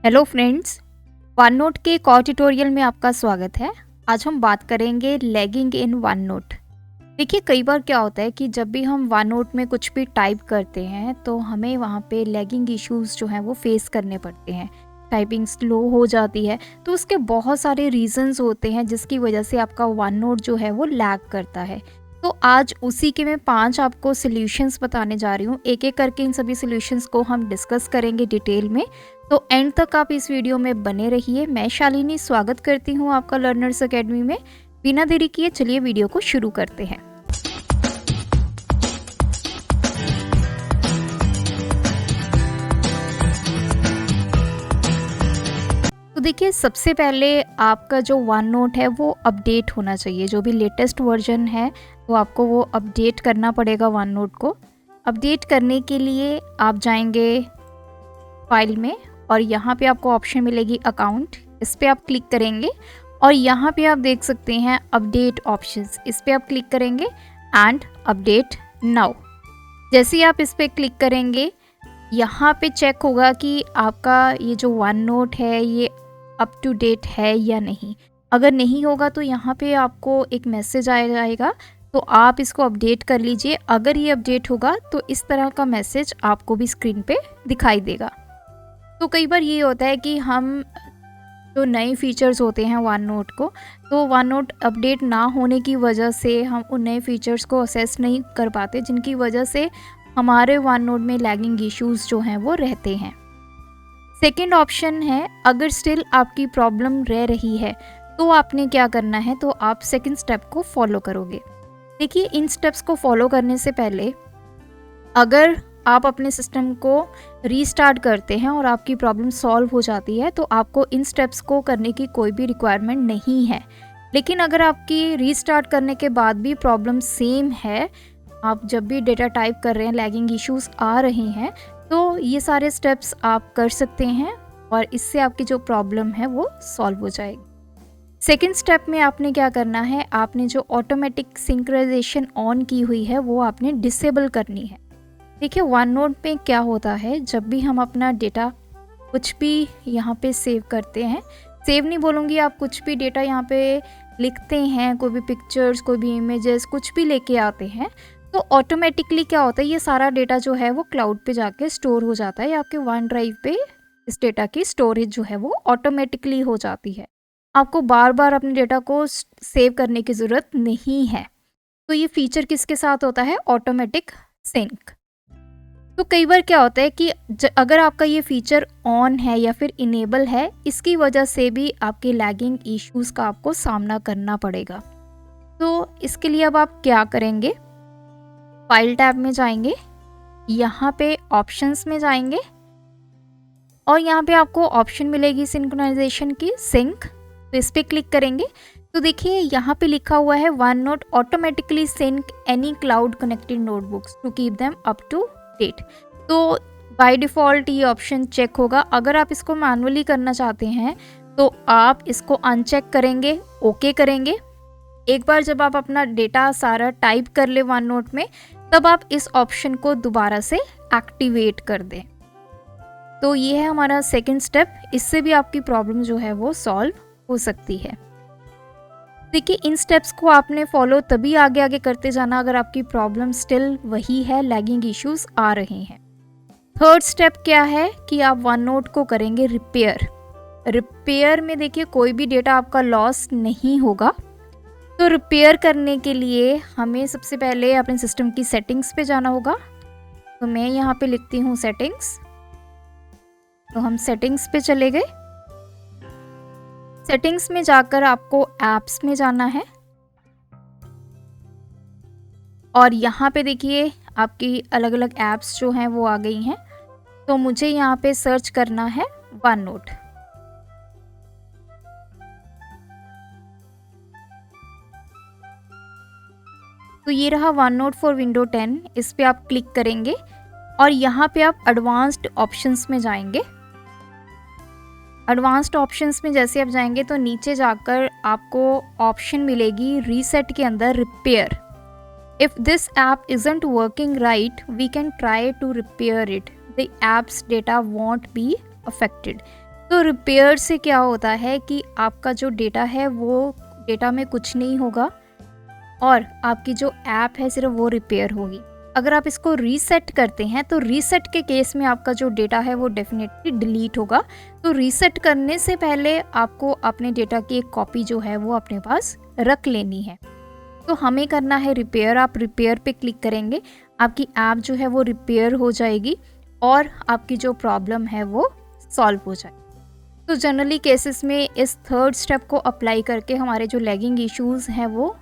Hello friends, one note के एक और ट्यूटोरियल में आपका स्वागत है। आज हम बात करेंगे लैगिंग इन वन नोट। देखिए, कई बार क्या होता है कि जब भी हम वन नोट में कुछ भी टाइप करते हैं तो हमें वहाँ पे लैगिंग इश्यूज जो हैं वो फेस करने पड़ते हैं। टाइपिंग स्लो हो जाती है, तो उसके बहुत सारे रीजंस होते हैं जिसकी वजह से आपका वन नोट जो है वो लैग करता है। तो आज उसी के मैं 5 आपको सॉल्यूशंस बताने जा रही हूँ। एक एक करके इन सभी सॉल्यूशंस को हम डिस्कस करेंगे डिटेल में। तो एंड तक आप इस वीडियो में बने रहिए। मैं शालिनी स्वागत करती हूँ आपका लर्नर्स एकेडमी में। बिना देरी किए चलिए वीडियो को शुरू करते हैं। तो देखिए, सबसे पहले आपका जो वन नोट है वो अपडेट होना चाहिए। जो भी लेटेस्ट वर्जन है तो आपको वो अपडेट करना पड़ेगा वन नोट को। अपडेट करने के लिए आप जाएंगे फाइल में और यहाँ पे आपको ऑप्शन मिलेगी अकाउंट। इस पर आप क्लिक करेंगे और यहाँ पे आप देख सकते हैं अपडेट ऑप्शंस। इस पर आप क्लिक करेंगे एंड अपडेट नाउ। जैसे ही आप इस पर क्लिक करेंगे यहाँ पे चेक होगा कि आपका ये जो वन नोट है ये अप टू डेट है या नहीं। अगर नहीं होगा तो यहाँ पे आपको एक मैसेज आ जाएगा, तो आप इसको अपडेट कर लीजिए। अगर ये अपडेट होगा तो इस तरह का मैसेज आपको भी स्क्रीन पे दिखाई देगा। तो कई बार ये होता है कि हम जो नए फीचर्स होते हैं वन नोट को, तो वन नोट अपडेट ना होने की वजह से हम उन नए फीचर्स को असेस नहीं कर पाते, जिनकी वजह से हमारे वन नोट में लैगिंग इश्यूज जो हैं वो रहते हैं। सेकेंड ऑप्शन है, अगर स्टिल आपकी प्रॉब्लम रह रही है तो आपने क्या करना है, तो आप सेकेंड स्टेप को फॉलो करोगे। देखिए, इन स्टेप्स को फॉलो करने से पहले अगर आप अपने सिस्टम को रीस्टार्ट करते हैं और आपकी प्रॉब्लम सॉल्व हो जाती है तो आपको इन स्टेप्स को करने की कोई भी रिक्वायरमेंट नहीं है। लेकिन अगर आपकी रीस्टार्ट करने के बाद भी प्रॉब्लम सेम है, आप जब भी डेटा टाइप कर रहे हैं लैगिंग इश्यूज आ रहे हैं, तो ये सारे स्टेप्स आप कर सकते हैं और इससे आपकी जो प्रॉब्लम है वो सॉल्व हो जाएगी। सेकेंड स्टेप में आपने क्या करना है, आपने जो ऑटोमेटिक सिंक्रोनाइजेशन ऑन की हुई है वो आपने डिसेबल करनी है। देखिए, वन नोट पे क्या होता है, जब भी हम अपना डेटा कुछ भी यहाँ पे सेव करते हैं, सेव नहीं बोलूँगी, आप कुछ भी डेटा यहाँ पे लिखते हैं, कोई भी पिक्चर्स, कोई भी इमेजेस, कुछ भी लेके आते हैं, तो ऑटोमेटिकली क्या होता है, ये सारा डेटा जो है वो क्लाउड पे जाके स्टोर हो जाता है। आपके वन ड्राइव पे इस डेटा की स्टोरेज जो है वो ऑटोमेटिकली हो जाती है। आपको बार बार अपने डेटा को सेव करने की ज़रूरत नहीं है। तो ये फीचर किसके साथ होता है, ऑटोमेटिक सिंक। तो कई बार क्या होता है कि अगर आपका ये फीचर ऑन है या फिर इनेबल है, इसकी वजह से भी आपके लैगिंग इश्यूज का आपको सामना करना पड़ेगा। तो इसके लिए अब आप क्या करेंगे, फाइल टैब में जाएंगे, यहाँ पे ऑप्शंस में जाएंगे और यहाँ पे आपको ऑप्शन मिलेगी सिंक्रोनाइजेशन की, सिंक। तो इस पर क्लिक करेंगे तो देखिए यहाँ पे लिखा हुआ है OneNote automatically sync any cloud connected notebooks to keep them up to date. तो बाय डिफ़ॉल्ट ये ऑप्शन चेक होगा। अगर आप इसको मैनुअली करना चाहते हैं तो आप इसको अनचेक करेंगे, ओके करेंगे। एक बार जब आप अपना डेटा सारा टाइप कर ले वन नोट में, तब आप इस ऑप्शन को दोबारा से एक्टिवेट कर दें। तो ये है हमारा सेकंड स्टेप। इससे भी आपकी प्रॉब्लम जो है वो सॉल्व हो सकती है। देखिए, इन स्टेप्स को आपने फॉलो तभी आगे आगे करते जाना अगर आपकी प्रॉब्लम स्टिल वही है, लैगिंग इश्यूज आ रहे हैं। थर्ड स्टेप क्या है कि आप वन नोट को करेंगे रिपेयर। रिपेयर में देखिए कोई भी डेटा आपका लॉस नहीं होगा। तो रिपेयर करने के लिए हमें सबसे पहले अपने सिस्टम की सेटिंग्स पे जाना होगा। तो मैं यहाँ पे लिखती हूँ सेटिंग्स। तो हम सेटिंग्स पे चले गए। सेटिंग्स में जाकर आपको ऐप्स में जाना है और यहाँ पे देखिए आपकी अलग अलग ऐप्स जो हैं वो आ गई हैं। तो मुझे यहाँ पे सर्च करना है वन नोट। तो ये रहा वन नोट फॉर विंडो 10। इस पे आप क्लिक करेंगे और यहाँ पे आप एडवांस्ड ऑप्शंस में जाएंगे। एडवांस्ड ऑप्शंस में जैसे आप जाएंगे तो नीचे जाकर आपको ऑप्शन मिलेगी रीसेट के अंदर repair. If this app isn't working right we can try to repair it, the app's data won't be affected. तो रिपेयर से क्या होता है कि आपका जो डेटा है वो डेटा में कुछ नहीं होगा और आपकी जो ऐप है सिर्फ वो रिपेयर होगी। अगर आप इसको रीसेट करते हैं तो रीसेट के केस में आपका जो डेटा है वो डेफिनेटली डिलीट होगा। तो रीसेट करने से पहले आपको अपने डेटा की एक कॉपी जो है वो अपने पास रख लेनी है। तो हमें करना है रिपेयर। आप रिपेयर पे क्लिक करेंगे, आपकी ऐप जो है वो रिपेयर हो जाएगी और आपकी जो प्रॉब्लम है वो सॉल्व हो जाएगी। तो जनरली केसेस में इस थर्ड स्टेप को अप्लाई करके हमारे जो लैगिंग इश्यूज़ हैं वो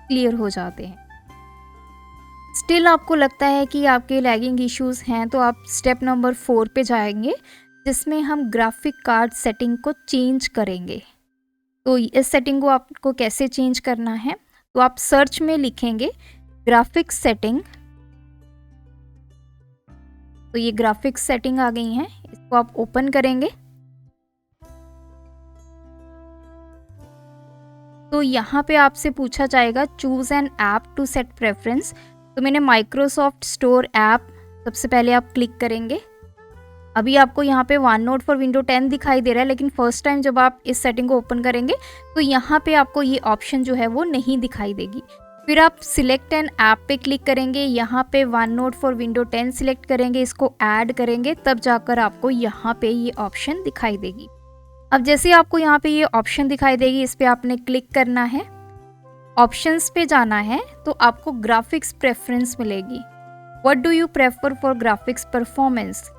क्लियर हो जाते हैं। स्टिल आपको लगता है कि आपके लैगिंग इश्यूज़ हैं तो आप स्टेप नंबर 4 पे जाएंगे, जिसमें हम ग्राफिक कार्ड सेटिंग को चेंज करेंगे। तो इस सेटिंग को आपको कैसे चेंज करना है, तो आप सर्च में लिखेंगे ग्राफिक सेटिंग। तो ये ग्राफिक्स सेटिंग आ गई हैं, इसको आप ओपन करेंगे। तो यहाँ पे आपसे पूछा जाएगा choose an app to set preference. तो मैंने माइक्रोसॉफ्ट स्टोर ऐप सबसे पहले आप क्लिक करेंगे। अभी आपको यहाँ पे वन नोट फॉर विंडो 10 दिखाई दे रहा है, लेकिन फर्स्ट टाइम जब आप इस सेटिंग को ओपन करेंगे तो यहाँ पे आपको ये ऑप्शन जो है वो नहीं दिखाई देगी। फिर आप सिलेक्ट एन ऐप पे क्लिक करेंगे, यहाँ पे one note for window 10 select करेंगे, इसको ऐड करेंगे, तब जाकर आपको यहाँ पे ये ऑप्शन दिखाई देगी। अब जैसे आपको यहाँ पे ये ऑप्शन दिखाई देगी, इस पर आपने क्लिक करना है, ऑप्शंस पे जाना है, तो आपको ग्राफिक्स प्रेफरेंस मिलेगी। What do you prefer for graphics performance.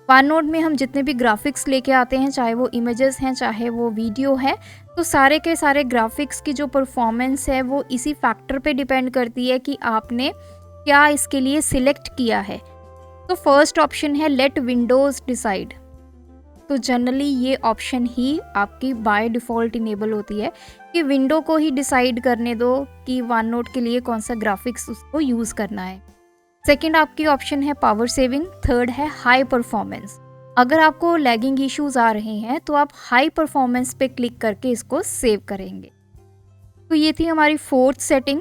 One note में हम जितने भी ग्राफिक्स लेके आते हैं, चाहे वो इमेजेस हैं चाहे वो वीडियो है, तो सारे के सारे ग्राफिक्स की जो परफॉर्मेंस है वो इसी फैक्टर पे डिपेंड करती है कि आपने क्या इसके लिए सिलेक्ट किया है। तो फर्स्ट ऑप्शन है लेट विंडोज़ डिसाइड। तो जनरली ये ऑप्शन ही आपकी बाय डिफ़ॉल्ट इनेबल होती है कि विंडो को ही डिसाइड करने दो कि वन नोट के लिए कौन सा ग्राफिक्स उसको यूज़ करना है। सेकंड आपकी ऑप्शन है पावर सेविंग। थर्ड है हाई परफॉर्मेंस। अगर आपको लैगिंग इश्यूज़ आ रहे हैं तो आप हाई परफॉर्मेंस पे क्लिक करके इसको सेव करेंगे। तो ये थी हमारी फोर्थ सेटिंग,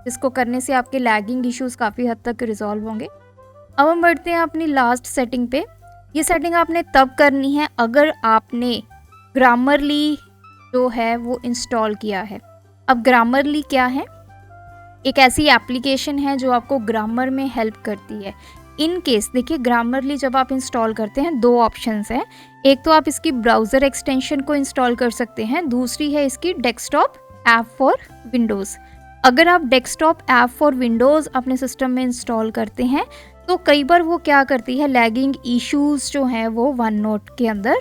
जिसको करने से आपके लैगिंग इश्यूज़ काफ़ी हद तक रिजॉल्व होंगे। अब हम बढ़ते हैं अपनी लास्ट सेटिंग पे। ये सेटिंग आपने तब करनी है अगर आपने ग्रामरली जो है वो इंस्टॉल किया है। अब ग्रामरली क्या है, एक ऐसी एप्लीकेशन है जो आपको ग्रामर में हेल्प करती है। इन केस देखिए, ग्रामरली जब आप इंस्टॉल करते हैं दो ऑप्शंस हैं। एक तो आप इसकी ब्राउज़र एक्सटेंशन को इंस्टॉल कर सकते हैं, दूसरी है इसकी डेस्कटॉप ऐप फॉर विंडोज़। अगर आप डेस्कटॉप ऐप फॉर विंडोज़ अपने सिस्टम में इंस्टॉल करते हैं तो कई बार वो क्या करती है, लैगिंग इश्यूज़ जो हैं वो वन नोट के अंदर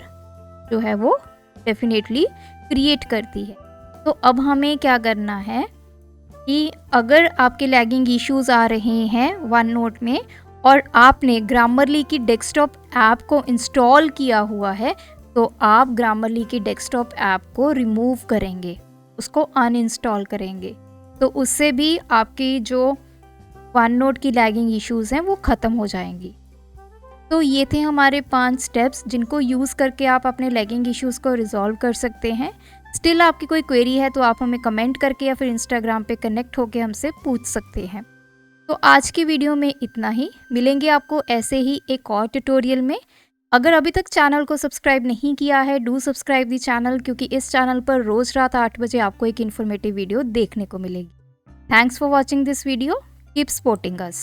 जो है वो डेफिनेटली क्रिएट करती है। तो अब हमें क्या करना है कि अगर आपके लैगिंग इश्यूज़ आ रहे हैं वन नोट में और आपने ग्रामरली की डेस्कटॉप ऐप को इंस्टॉल किया हुआ है, तो आप ग्रामरली की डेस्कटॉप ऐप को रिमूव करेंगे, उसको अनइंस्टॉल करेंगे। तो उससे भी आपकी जो वन नोट की लैगिंग इश्यूज़ हैं वो ख़त्म हो जाएंगी। तो ये थे हमारे 5 स्टेप्स जिनको यूज़ करके आप अपने लैगिंग इश्यूज़ को रिजॉल्व कर सकते हैं। स्टिल आपकी कोई क्वेरी है तो आप हमें कमेंट करके या फिर इंस्टाग्राम पे कनेक्ट होकर हमसे पूछ सकते हैं। तो आज की वीडियो में इतना ही, मिलेंगे आपको ऐसे ही एक और ट्यूटोरियल में। अगर अभी तक चैनल को सब्सक्राइब नहीं किया है, डू सब्सक्राइब दी चैनल, क्योंकि इस चैनल पर रोज़ रात 8 बजे आपको एक इन्फॉर्मेटिव वीडियो देखने को मिलेगी। Thanks for watching this video, keep supporting us.